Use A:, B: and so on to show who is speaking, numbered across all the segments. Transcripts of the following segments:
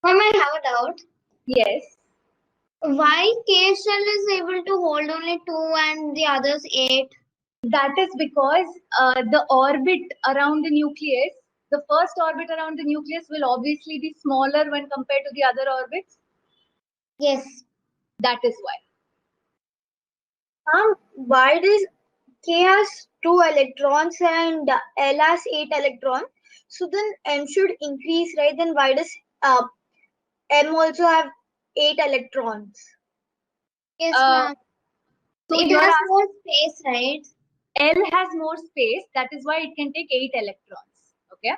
A: Ma'am, I have a doubt.
B: Yes.
A: Why K shell is able to hold only 2 and the others 8?
B: That is because the orbit around the nucleus, the first orbit around the nucleus will obviously be smaller when compared to the other orbits.
A: Yes.
B: That is why.
A: Why does K has 2 electrons and L has 8 electrons? So then M should increase, right? Then why does M also have 8 electrons? Yes, ma'am.
B: So
A: It has more space, right?
B: L has more space. That is why it can take 8 electrons. Okay.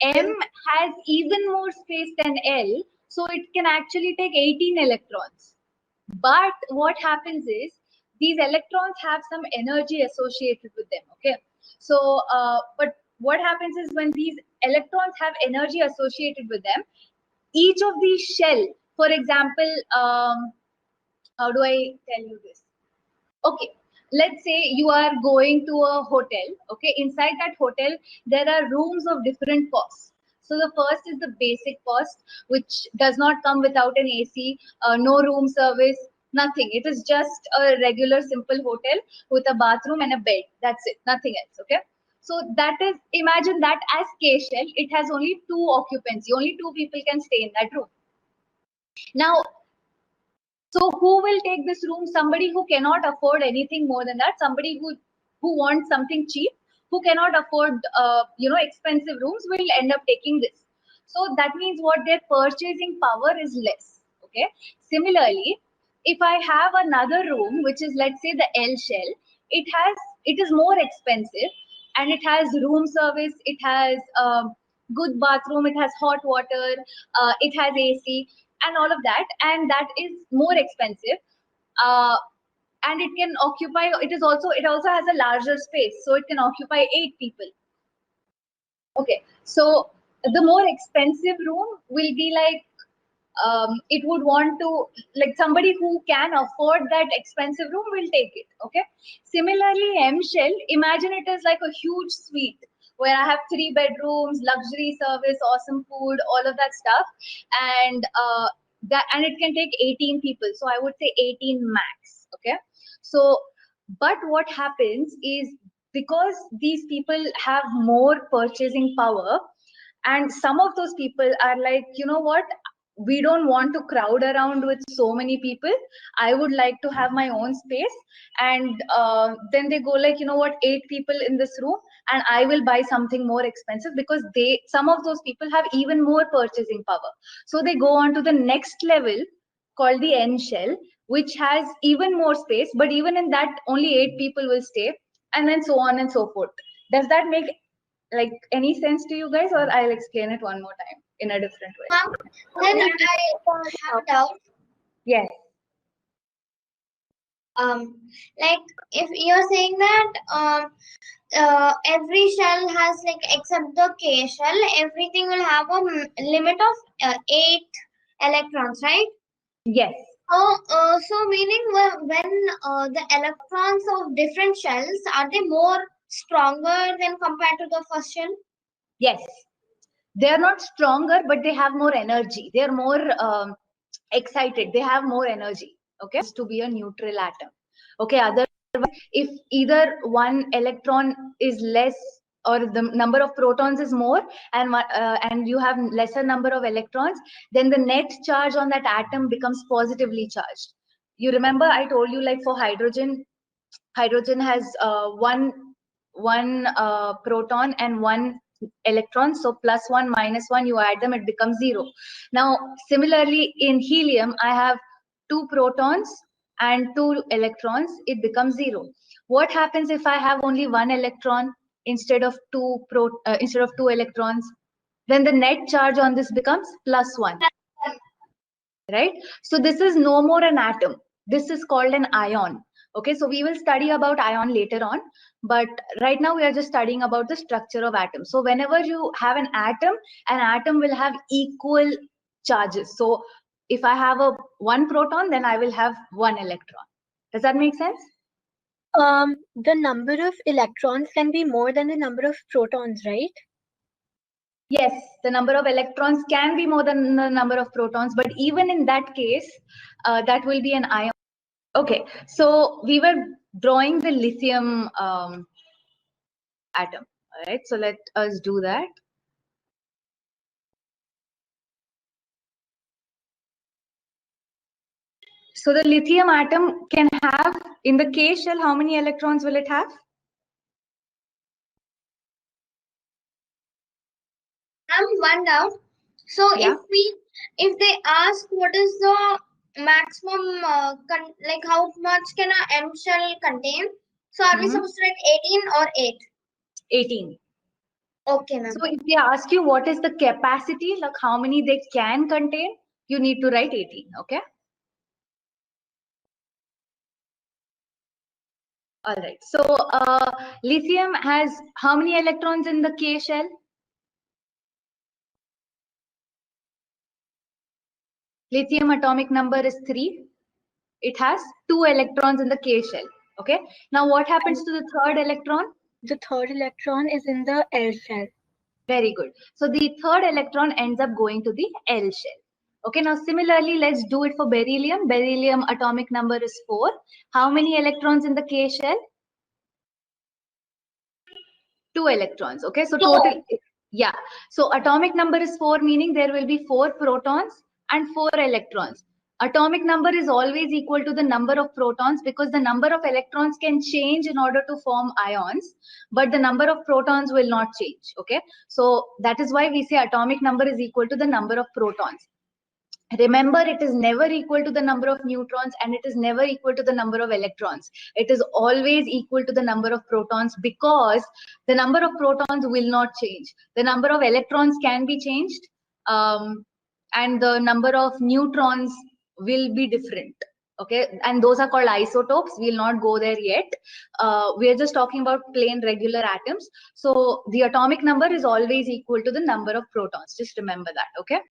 B: M has even more space than L, so it can actually take 18 electrons. But what happens is these electrons have some energy associated with them. Okay. So, but what happens is when these electrons have energy associated with them, each of these shell, for example, how do I tell you this? Okay, let's say you are going to a hotel. Okay, inside that hotel there are rooms of different costs. So the first is the basic cost, which does not come without an AC, no room service, nothing. It is just a regular simple hotel with a bathroom and a bed. That's it, nothing else. Okay, so that is, imagine that as K shell. It has only 2 occupancy, only 2 people can stay in that room. Now, so who will take this room? Somebody who cannot afford anything more than that. Somebody who wants something cheap, who cannot afford expensive rooms, will end up taking this. So that means what, their purchasing power is less. Okay. Similarly, if I have another room, which is, let's say, the L shell, it is more expensive, and it has room service. It has good bathroom. It has hot water. It has AC and all of that, and that is more expensive, and it can occupy, it also has a larger space, so it can occupy 8 people. Okay, so the more expensive room will be like, it would want to, like, somebody who can afford that expensive room will take it. Okay, similarly, M shell, imagine it is like a huge suite where I have 3 bedrooms, luxury service, awesome food, all of that stuff, and and it can take 18 people, so I would say 18 max. Okay, so but what happens is, because these people have more purchasing power, and some of those people are like, you know what, we don't want to crowd around with so many people, I would like to have my own space, and then they go like, you know what, 8 people in this room, and I will buy something more expensive, because some of those people have even more purchasing power. So they go on to the next level called the N shell, which has even more space, but even in that only 8 people will stay, and then so on and so forth. Does that make like any sense to you guys, or I'll explain it one more time in a different way?
A: Then I have a doubt.
B: Yes.
A: Like, if you're saying that every shell has, like, except the K shell, everything will have a limit of 8 electrons, right?
B: Yes.
A: So meaning when the electrons of different shells, are they more stronger than compared to the first shell?
B: Yes. They are not stronger, but they have more energy. They are more excited. They have more energy. Okay, to be a neutral atom. Okay, otherwise, if either one electron is less, or the number of protons is more, and you have lesser number of electrons, then the net charge on that atom becomes positively charged. You remember I told you, like, for hydrogen has one proton and 1 electron, so +1 -1, you add them, it becomes 0. Now similarly, in helium I have 2 protons and 2 electrons, it becomes 0. What happens if I have only 1 electron instead of 2 electrons? Then the net charge on this becomes +1, right? So this is no more an atom, this is called an ion. Okay, so we will study about ion later on, but right now we are just studying about the structure of atoms. So whenever you have an atom will have equal charges. So if I have a 1 proton, then I will have 1 electron. Does that make sense?
C: The number of electrons can be more than the number of protons, right?
B: Yes, the number of electrons can be more than the number of protons, but even in that case, that will be an ion. Okay, so we were drawing the lithium atom. All right, so let us do that. So the lithium atom can have, in the K shell, how many electrons will it have?
A: One doubt. So
B: Yeah.
A: if they ask what is the maximum like how much can a M shell contain, so are we supposed to write 18 or 8?
B: 18.
A: Okay, ma'am.
B: So if they ask you what is the capacity, like how many they can contain, you need to write 18. Okay. All right. So lithium has how many electrons in the K shell? Lithium atomic number is 3. It has 2 electrons in the K shell. Okay. Now what happens to the third electron?
C: The third electron is in the L shell.
B: Very good. So the third electron ends up going to the L shell. Okay, now similarly, let's do it for beryllium. Beryllium atomic number is 4. How many electrons in the K shell? 2 electrons. Okay, so total, yeah. So atomic number is 4, meaning there will be 4 protons and 4 electrons. Atomic number is always equal to the number of protons because the number of electrons can change in order to form ions, but the number of protons will not change. Okay, so that is why we say atomic number is equal to the number of protons. Remember, it is never equal to the number of neutrons and it is never equal to the number of electrons. It is always equal to the number of protons because the number of protons will not change. The number of electrons can be changed and the number of neutrons will be different. Okay, and those are called isotopes. We'll not go there yet. We are just talking about plain regular atoms. So the atomic number is always equal to the number of protons. Just remember that. Okay.